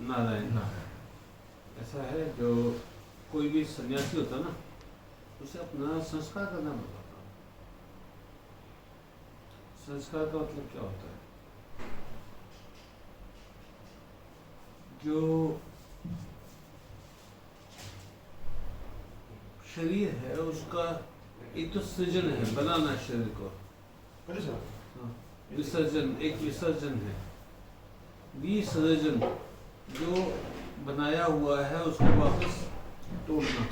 नारायण। नारायण। ऐसा है, जो कोई भी सन्यासी होता ना, उसे अपना संस्कार करना पड़ता था। संस्कार का मतलब क्या होता है? जो शरीर है उसका एक तो सृजन है, बनाना शरीर को, हाँ, विसर्जन, एक विसर्जन है, विसर्जन, जो बनाया हुआ है उसको वापस तोड़ना।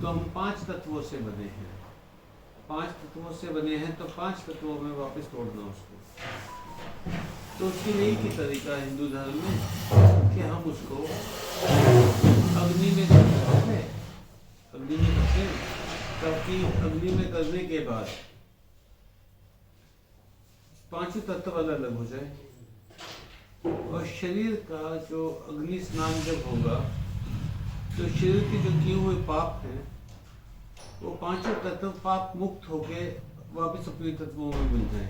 तो हम 5 तत्वों से बने हैं, 5 तत्वों से बने हैं, तो 5 तत्वों में वापस तोड़ना उसको। तो उसके लिए ही तरीका है हिंदू धर्म में कि हम उसको अग्नि में करते हैं, अग्नि में करते हैं, ताकि अग्नि में करने के बाद 5 तत्व अलग हो जाए। और शरीर का जो अग्नि स्नान जब होगा, तो शरीर के जो किए हुए पाप हैं, वो 5 तत्व पाप मुक्त होके वापस अपने तत्वों में मिल जाए।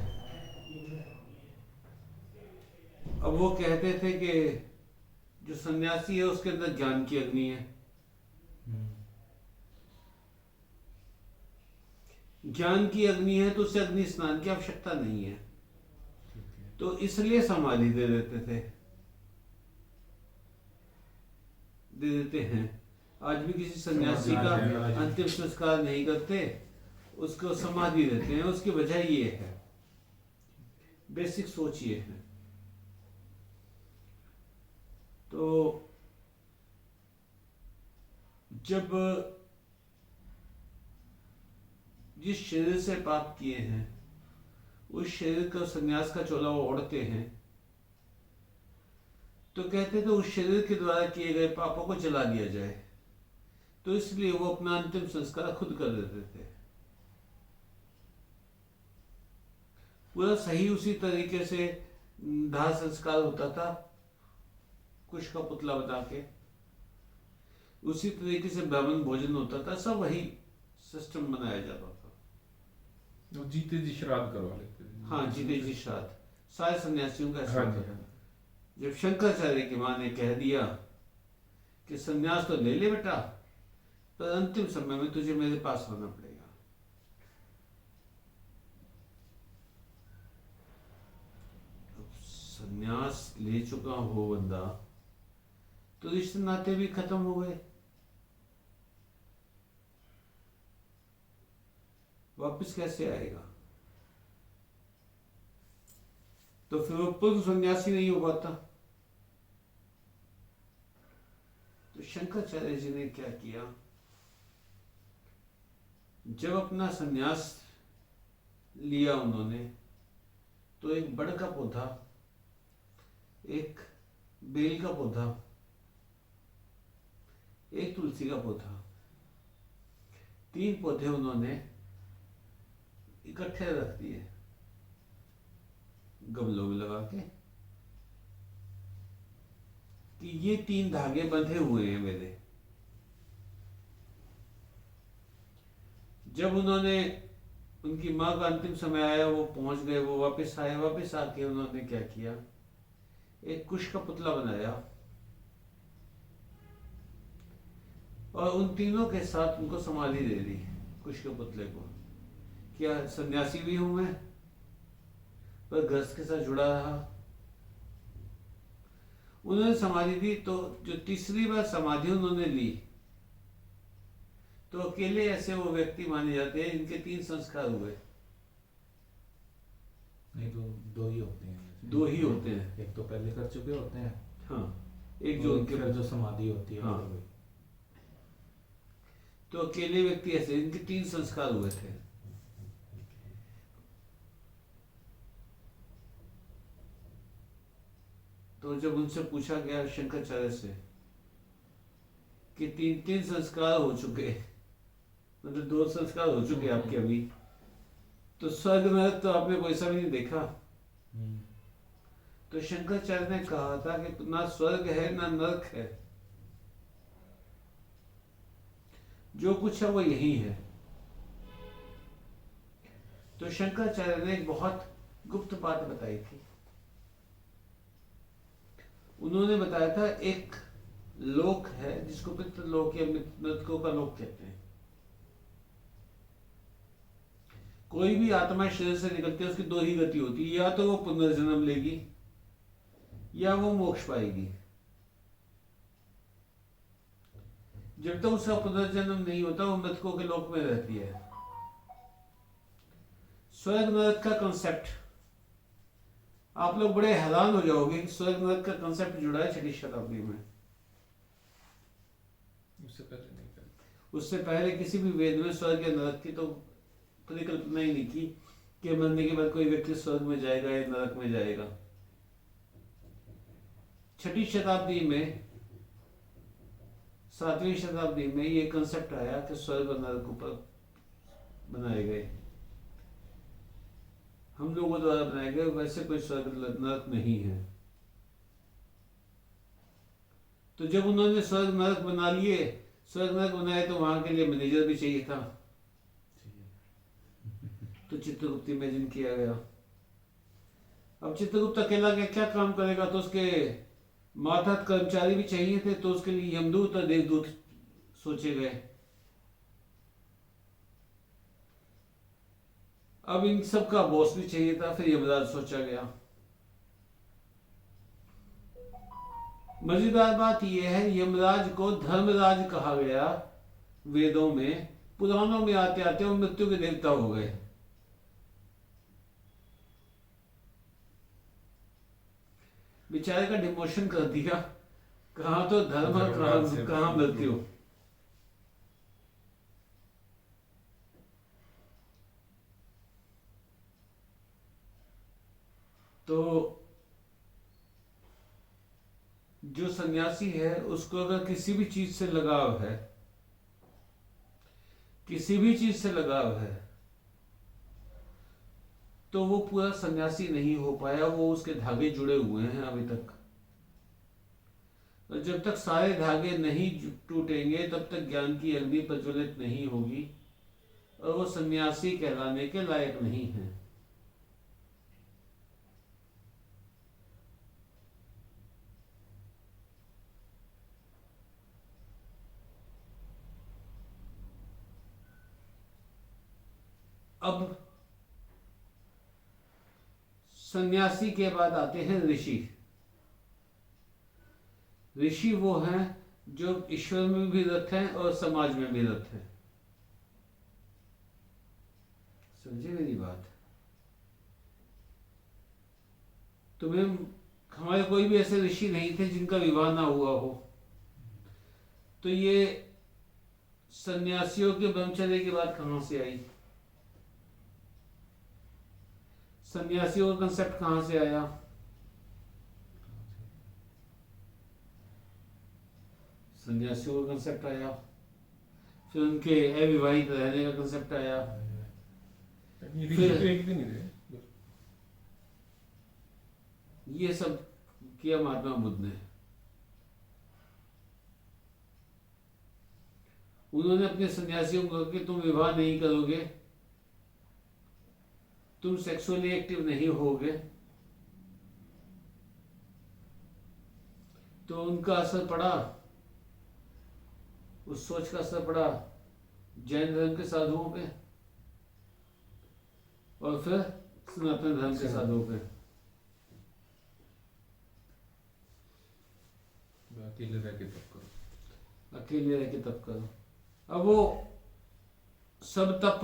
अब वो कहते थे कि जो सन्यासी है उसके अंदर ज्ञान की अग्नि है, ज्ञान की अग्नि है, तो उसे अग्नि स्नान की आवश्यकता नहीं है, तो इसलिए समाधि दे देते हैं। आज भी किसी सन्यासी का अंतिम संस्कार नहीं करते, उसको समाधि देते हैं। उसकी वजह ये है, बेसिक सोच ये है। तो जब जिस शरीर से पाप किए हैं, उस शरीर का सन्यास का चोला वो ओढ़ते हैं, तो कहते थे उस शरीर के द्वारा किए गए पापों को जला दिया जाए। तो इसलिए वो अपना अंतिम संस्कार खुद कर देते थे। पूरा सही उसी तरीके से दाह संस्कार होता था, कुश का पुतला बना के, उसी तरीके से ब्राह्मण भोजन होता था, सब वही सिस्टम बनाया जाता था। वो जीते जी श्राद्ध करवा लेते थे। हाँ, जीते जी श्राद्ध सारे सन्यासियों का ऐसा हाँ होता जी, था। हाँ। जब शंकराचार्य की माँ ने कह दिया कि सन्यास तो ले ले बेटा, पर अंतिम समय में तुझे मेरे पास आना पड़ेगा। अब सन्यास ले चुका हो बंदा, तो रिश्ते नाते भी खत्म हो गए, वापस कैसे आएगा? तो फिर वो पूर्व सन्यासी नहीं हो पाता। तो शंकराचार्य जी ने क्या किया, जब अपना सन्यास लिया उन्होंने, तो एक बड़ का पौधा, एक बेल का पौधा, एक तुलसी का पौधा, 3 पौधे उन्होंने इकट्ठे रख दिए गमलों में लगा के, कि ये 3 धागे बंधे हुए हैं मेरे। जब उन्होंने, उनकी माँ का अंतिम समय आया, वो पहुंच गए, वो वापस आए, वापस आके उन्होंने क्या किया, एक कुश का पुतला बनाया और उन तीनों के साथ उनको समाधि दे दी, कुश के पुतले को। क्या सन्यासी भी हूं मैं, पर गृहस्थ के साथ जुड़ा रहा। उन्होंने समाधि दी, तो जो तीसरी बार समाधि उन्होंने ली, तो अकेले ऐसे वो व्यक्ति माने जाते हैं जिनके 3 संस्कार हुए। नहीं तो 2 ही होते हैं। 2 ही होते हैं। एक तो पहले कर चुके होते हैं, हाँ, एक जो उनके फिर जो समाधि होती है। हाँ। तो अकेले व्यक्ति ऐसे जिनके 3 संस्कार हुए थे। तो जब उनसे पूछा गया शंकराचार्य से कि 3 संस्कार हो चुके, मतलब 2 संस्कार हो चुके आपके अभी, तो स्वर्ग नरक तो आपने कोई सा भी नहीं देखा। तो शंकराचार्य ने कहा था कि ना स्वर्ग है ना नरक है, जो कुछ है वो यही है। तो शंकराचार्य ने एक बहुत गुप्त बात बताई थी। उन्होंने बताया था एक लोक है जिसको पितृलोक या मृतकों का लोक कहते हैं। कोई भी आत्मा शरीर से निकलती है उसकी दो ही गति होती है, या तो वो पुनर्जन्म लेगी या वो मोक्ष पाएगी। जब तक उसका पुनर्जन्म नहीं होता वो मृतकों के लोक में रहती है। स्वर्ग नरक का कंसेप्ट आप लोग बड़े हैरान हो जाओगे कि स्वर्ग नरक का कंसेप्ट जुड़ा है 6वीं शताब्दी में। उससे पहले नहीं था। उससे पहले किसी भी वेद में स्वर्ग या नरक की तो परिकल्पना ही नहीं की कि मरने के बाद कोई व्यक्ति स्वर्ग में जाएगा या नरक में जाएगा। 6वीं शताब्दी में 7वीं शताब्दी में ये कंसेप्ट आया कि स्वर्ग और नरक ऊपर बनाए गए, हम लोगों द्वारा बनाए गए, वैसे कोई स्वर्ग नरक नहीं है। तो जब उन्होंने स्वर्ग नरक बना लिए, स्वर्ग नरक बनाए, तो वहां के लिए मैनेजर भी चाहिए था, तो चित्रगुप्त इमेजिन किया गया। अब चित्रगुप्त अकेला क्या काम करेगा, तो उसके मातहत कर्मचारी भी चाहिए थे, तो उसके लिए यमदूत और देवदूत सोचे गए। अब इन सब का बॉस भी चाहिए था, फिर यमराज सोचा गया। मजेदार बात यह है, यमराज को धर्मराज कहा गया वेदों में, पुराणों में आते आते वो मृत्यु के देवता हो गए। बेचारे का डिमोशन कर दिया, कहां तो धर्म और कहां मृत्यु। तो जो सन्यासी है उसको अगर किसी भी चीज से लगाव है, किसी भी चीज से लगाव है, तो वो पूरा सन्यासी नहीं हो पाया, वो उसके धागे जुड़े हुए हैं अभी तक। और जब तक सारे धागे नहीं टूटेंगे तब तक ज्ञान की अग्नि प्रज्वलित नहीं होगी और वो सन्यासी कहलाने के लायक नहीं है। अब सन्यासी के बाद आते हैं ऋषि। ऋषि वो हैं जो ईश्वर में भी रत हैं और समाज में भी रत हैं। समझे मेरी बात? तुम्हें हमारे कोई भी ऐसे ऋषि नहीं थे जिनका विवाह ना हुआ हो, तो ये सन्यासियों के ब्रह्मचर्य की बात कहां से आई? सन्यासियों का कंसेप्ट कहां से आया? सन्यासियों का कंसेप्ट आया, फिर उनके अविवाहित रहने का कंसेप्ट आया, फिर एक भी नहीं थे। ये सब किया महात्मा बुद्ध ने। उन्होंने अपने सन्यासियों को कहा कि तुम विवाह नहीं करोगे, तुम सेक्सुअली एक्टिव नहीं होगे, तो उनका असर पड़ा, उस सोच का असर पड़ा जैन धर्म के साधुओं पे और फिर सनातन धर्म के साधुओं पे। अकेले रह के तप करो, अकेले रह के तप करो। अब वो सब तप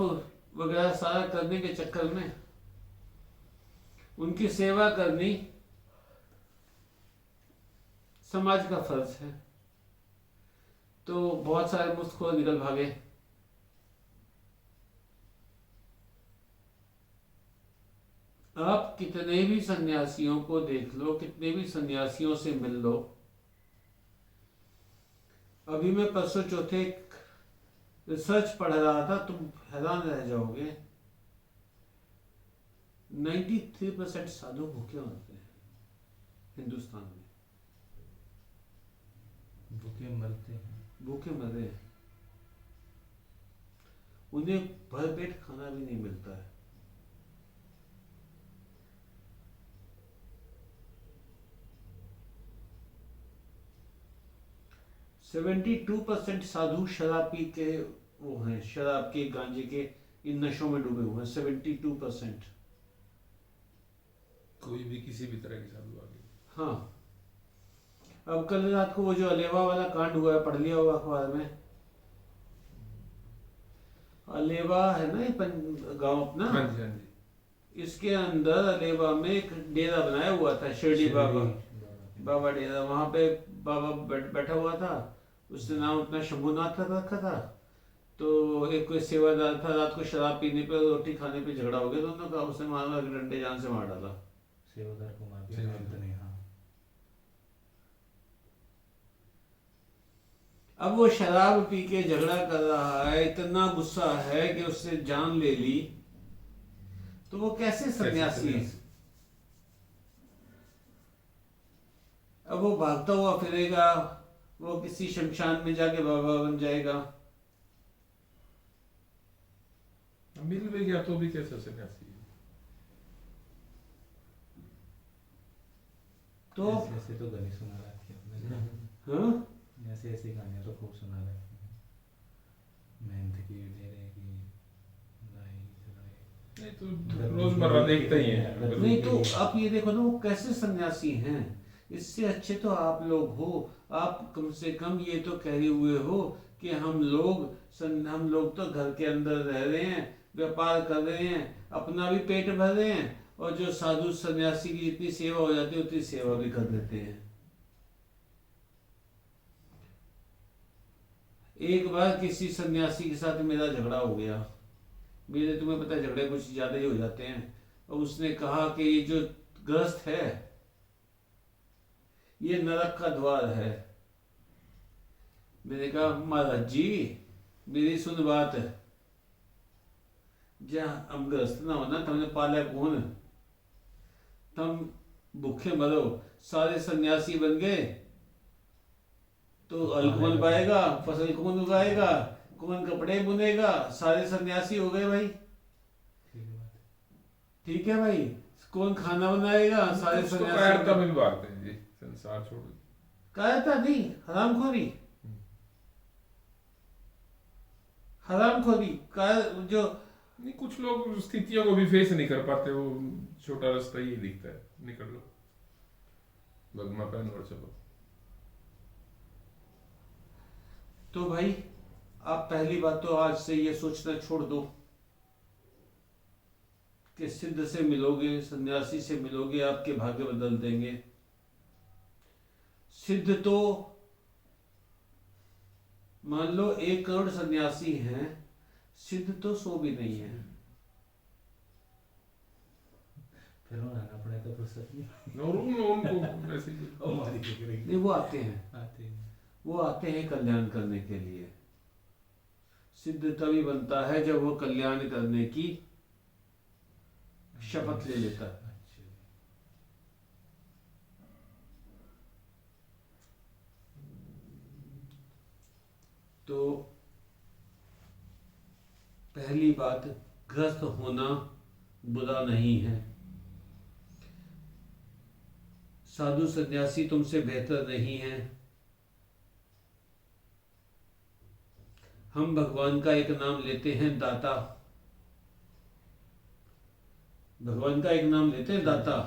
वगैरह सारा करने के चक्कर में उनकी सेवा करनी समाज का फर्ज है, तो बहुत सारे मुफ्तखोर निकल भागे। आप कितने भी सन्यासियों को देख लो, कितने भी सन्यासियों से मिल लो, अभी मैं परसों चौथे एक रिसर्च पढ़ रहा था, तुम हैरान रह जाओगे। 93% साधु भूखे मरते हैं हिंदुस्तान में। भूखे मरते हैं, भूखे मरे हैं, उन्हें भरपेट खाना भी नहीं मिलता है। 72% साधु शराब पी के वो हैं, शराब के गांजे के इन नशों में डूबे हुए हैं। 72%। कोई भी किसी भी तरह के साधु आ गए। हाँ, अब कल रात को वो जो अलेवा वाला कांड हुआ है, पढ़ लिया होगा अखबार में। अलेवा है ना ये गांव अपना। हाँ जी हाँ जी। इसके अंदर अलेवा में एक डेरा बनाया हुआ था, शिरडी बाबा बाबा डेरा। वहां पे बाबा बैठा हुआ था। उसने नाम अपना शंभुनाथ रखा था। तो एक कोई सेवादार था, रात को शराब पीने पे रोटी खाने पे झगड़ा हो गया, तो उन्होंने कहा उसने मारा, डंडे जान से मार डाला। सेवादार को मार दिया। सेवादार। तो नहीं, हाँ। अब वो शराब पी के झगड़ा कर रहा है, इतना गुस्सा है कि उसने जान ले ली, तो वो कैसे सन्यासी है? अब वो भागता हुआ फिरेगा, वो किसी शमशान में जाके बाबा बन जाएगा। मिल भी गया तो भी कैसे सन्यासी है? तो ऐसे तो गाने सुना रखी है आपने। हाँ, ऐसे ऐसी कहानियां तो खूब सुना रखी है। मेहनत की डेरे की लाई चलाई। नहीं तो रोजमर्रा देखते ही हैं। नहीं तो आप ये देखो ना, वो कैसे सन्यासी हैं। इससे अच्छे तो आप लोग हो। आप कम से कम ये तो कहे हुए हो कि हम लोग तो घर के अंदर रह रहे हैं, व्यापार कर रहे हैं, अपना भी पेट भर रहे हैं, और जो साधु सन्यासी की जितनी सेवा हो जाती है उतनी सेवा भी कर देते हैं। एक बार किसी सन्यासी के साथ मेरा झगड़ा हो गया। मेरे, तुम्हें पता है, झगड़े कुछ ज्यादा ही हो जाते हैं। और उसने कहा कि ये जो ग्रस्त है ये नरक का द्वार है। मैंने कहा महाराज जी मेरी सुन बात है, जहाँ हम ग्रस्त ना होना, तुमने पाला कौन? तुम भूखे मरो। सारे सन्यासी बन गए तो हल कौन पाएगा, फसल कौन उगाएगा, कौन कपड़े बुनेगा? सारे सन्यासी हो गए भाई। ठीक है भाई, कौन खाना बनाएगा? सारे कायरता सन्यासी। में भी भागते हैं जी, संसार छोड़। कायरता नहीं, हरामखोरी। हरामखोरी जो नहीं, कुछ लोग स्थितियों को भी फेस नहीं कर पाते, वो छोटा रास्ता ही दिखता है, निकल लो, भगमा पहन और चलो। तो भाई आप पहली बात तो आज से ये सोचना छोड़ दो कि सिद्ध से मिलोगे, सन्यासी से मिलोगे, आपके भाग्य बदल देंगे। सिद्ध तो मान लो 1 करोड़ सन्यासी हैं, सिद्ध तो 100 भी नहीं है। फिर आना पड़े तो फुर्सत नहीं। और उनको ऐसे ही नहीं, वो आते हैं कल्याण करने के लिए। सिद्ध तभी बनता है जब वो कल्याण करने की शपथ ले लेता है। तो पहली बात, ग्रस्त होना बुरा नहीं है। साधु सन्यासी तुमसे बेहतर नहीं है। हम भगवान का एक नाम लेते हैं, दाता। भगवान का एक नाम लेते हैं, दाता।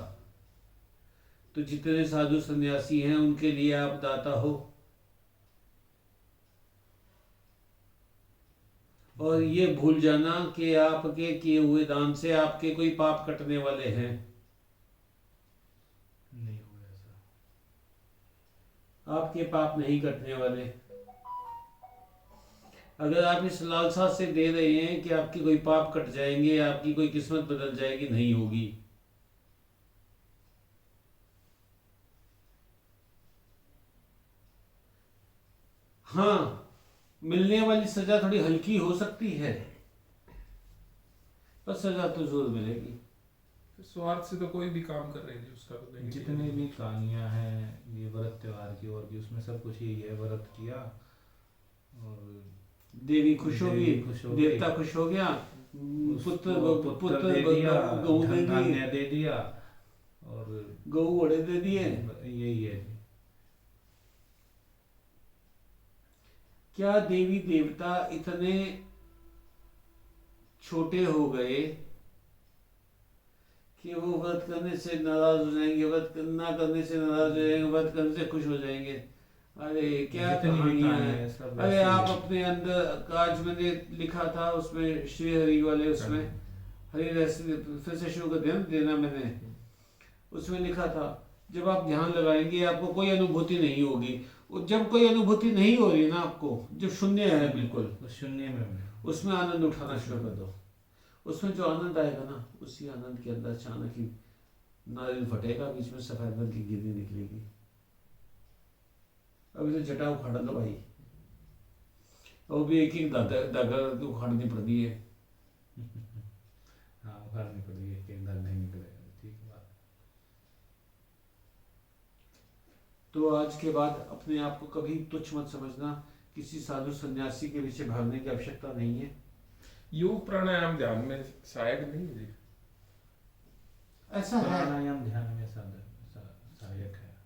तो जितने साधु सन्यासी हैं उनके लिए आप दाता हो। और ये भूल जाना कि आपके किए हुए दान से आपके कोई पाप कटने वाले हैं। नहीं होगा ऐसा। आपके पाप नहीं कटने वाले। अगर आप इस लालसा से दे रहे हैं कि आपके कोई पाप कट जाएंगे, आपकी कोई किस्मत बदल जाएगी, नहीं होगी। हाँ, मिलने वाली सजा थोड़ी हल्की हो सकती है, पर सजा तो जरूर मिलेगी। स्वार्थ से तो कोई भी काम कर रहे हैं जी, उसका तो नहीं। जितने भी कहानियां हैं ये व्रत त्योहार की और की, उसमें सब कुछ यही है। व्रत किया और देवी खुश होगी, देवता खुश हो गया, पुत्र दे दिया, गऊ दे धान्य दिए, दे दिया और गऊ घोड़े दे दिए। यही है जी। क्या देवी देवता इतने छोटे हो गए कि वो व्रत करने से नाराज हो जाएंगे, व्रत ना करने से नाराज हो जाएंगे, व्रत करने से खुश हो जाएंगे? अरे क्या जितनी भी कहानियां कहानियां हैं। हैं, सब अरे वैसे ही आप हैं। अपने अंदर, आज मैंने लिखा था उसमें श्री हरि वाले, उसमें हरि रस, फिर से शुरू कर ध्यान देना, मैंने उसमें लिखा था जब आप ध्यान लगाएंगे आपको कोई अनुभूति नहीं होगी। और जब कोई अनुभूति नहीं हो रही ना आपको, जब शून्य है बिल्कुल, उस शून्य में मैं उसमें आनंद उठाना शुरू कर दो। उसमें जो आनंद आएगा ना, उसी आनंद के अंदर अचानक ही नारियल फटेगा, बीच में सफेद रंग की गिरनी निकलेगी। अभी तो जटा उखाड़ लो भाई, वो भी एक एक धागा उखाड़नी पड़ती है। हाँ उखाड़नी पड़ेगी, एक दाग नहीं निकलेगा। ठीक बात। तो आज के बाद अपने आप को कभी तुच्छ मत समझना, किसी साधु सन्यासी के पीछे भागने की आवश्यकता नहीं है। योग प्राणायाम ध्यान में सहायक नहीं है जी? ऐसा है, प्राणायाम ध्यान में सहायक है।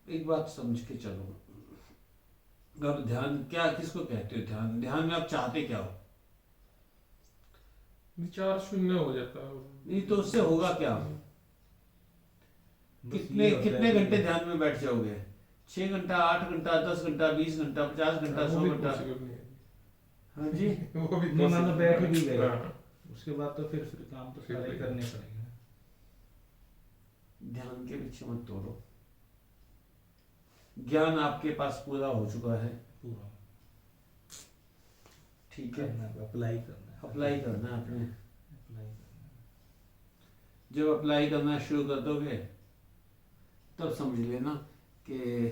एक बात समझ के चलो, अब ध्यान क्या, किसको कहते हो ध्यान? ध्यान में आप चाहते क्या हो? विचार शून्य हो जाता है। नहीं तो उससे होगा क्या? बस कितने ये होता है कितने कि- घंटे ध्यान में बैठ जाओगे? 6 घंटा, 8 घंटा, 10 घंटा, 20 घंटा, 50 घंटा, वो 100 भी घंटा? possible नहीं है। हाँ जी। वो भी नहीं, मान लो possible बैठ नहीं भी है। गए, हाँ। उसके बाद तो फिर काम तो फिर सारे वही। करने पड़ेंगे। ध्यान के पीछे मत तोड़ो। ज्ञान आपके पास पूरा हो चुका है, पूरा ठीक है, करना, अप्लाई करना है। अप्लाई करना है आपने। अप्लाई करना है। जब अप्लाई करना शुरू कर दोगे तब समझ लेना कि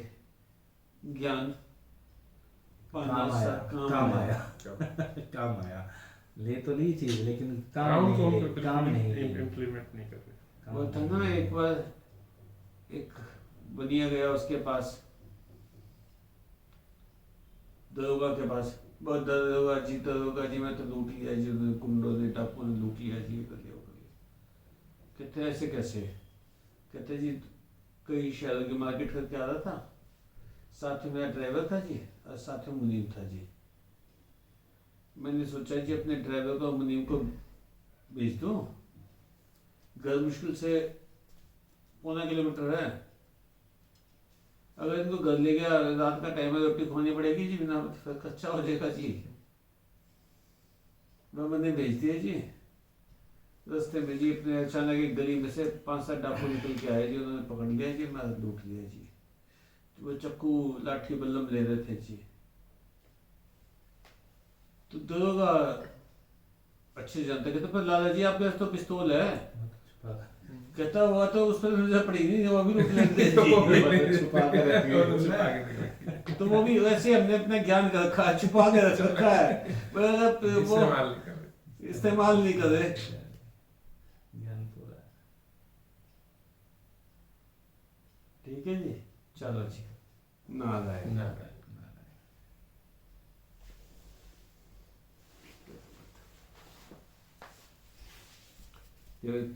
ज्ञान पाना काम आया, काम आया, क्या- काम आया। ले तो ली चीज, लेकिन काम काम को नहीं, काम नहीं किया। इम्प्लीमेंट नहीं कर रहे। काम वो था नहीं ना, किया। एक बार एक बनिया गया उसके पास, दरोगा के पास, बहुत दरोगा जी मैं तो लूट लिया जी, उन्होंने गुंडों ने, टापुओं ने लूट लिया जी, कर लिया, कर लिया। कहते ऐसे कैसे? कहते जी कई शहरों की मार्केट करके आ रहा था, साथ में मेरा ड्राइवर था जी, और साथ में मुनीम था जी। मैंने सोचा जी अपने ड्राइवर को, मुनीम को भेज दूं, घर मुश्किल से 1.25 किलोमीटर है, अगर इनको घर ले गया, रात का टाइम है, रोटी खानी पड़ेगी जी, बिना फिर कच्चा हो जाएगा जी। मैंने भेज दिया जी। रास्ते में जी अपने अचानक एक गली में से 5-7 डाकू निकल के आए जी, उन्होंने पकड़ लिया जी, मैं लूट लिया जी। तो वो चक्कू लाठी बल्लम ले रहे थे जी। तो दरोगा अच्छे जानते, कहते पर लाला जी आपके पास तो पिस्तौल है। छुपा कहता हुआ तो उस पर नजर पड़ी नहीं, वो भी लूट लेते जी। छुपा के रखी है और उसने। छुपा के रखी है। तो वो भी वैसे हमने अपना ज्ञान कर रखा है, छुपा के रख रखा है, मतलब वो इस्तेमाल नहीं कर रहे। इस्तेमाल नहीं कर रहे। ज्ञान पूरा है। ठीक है जी, चलो जी, नारायण। नारायण। ये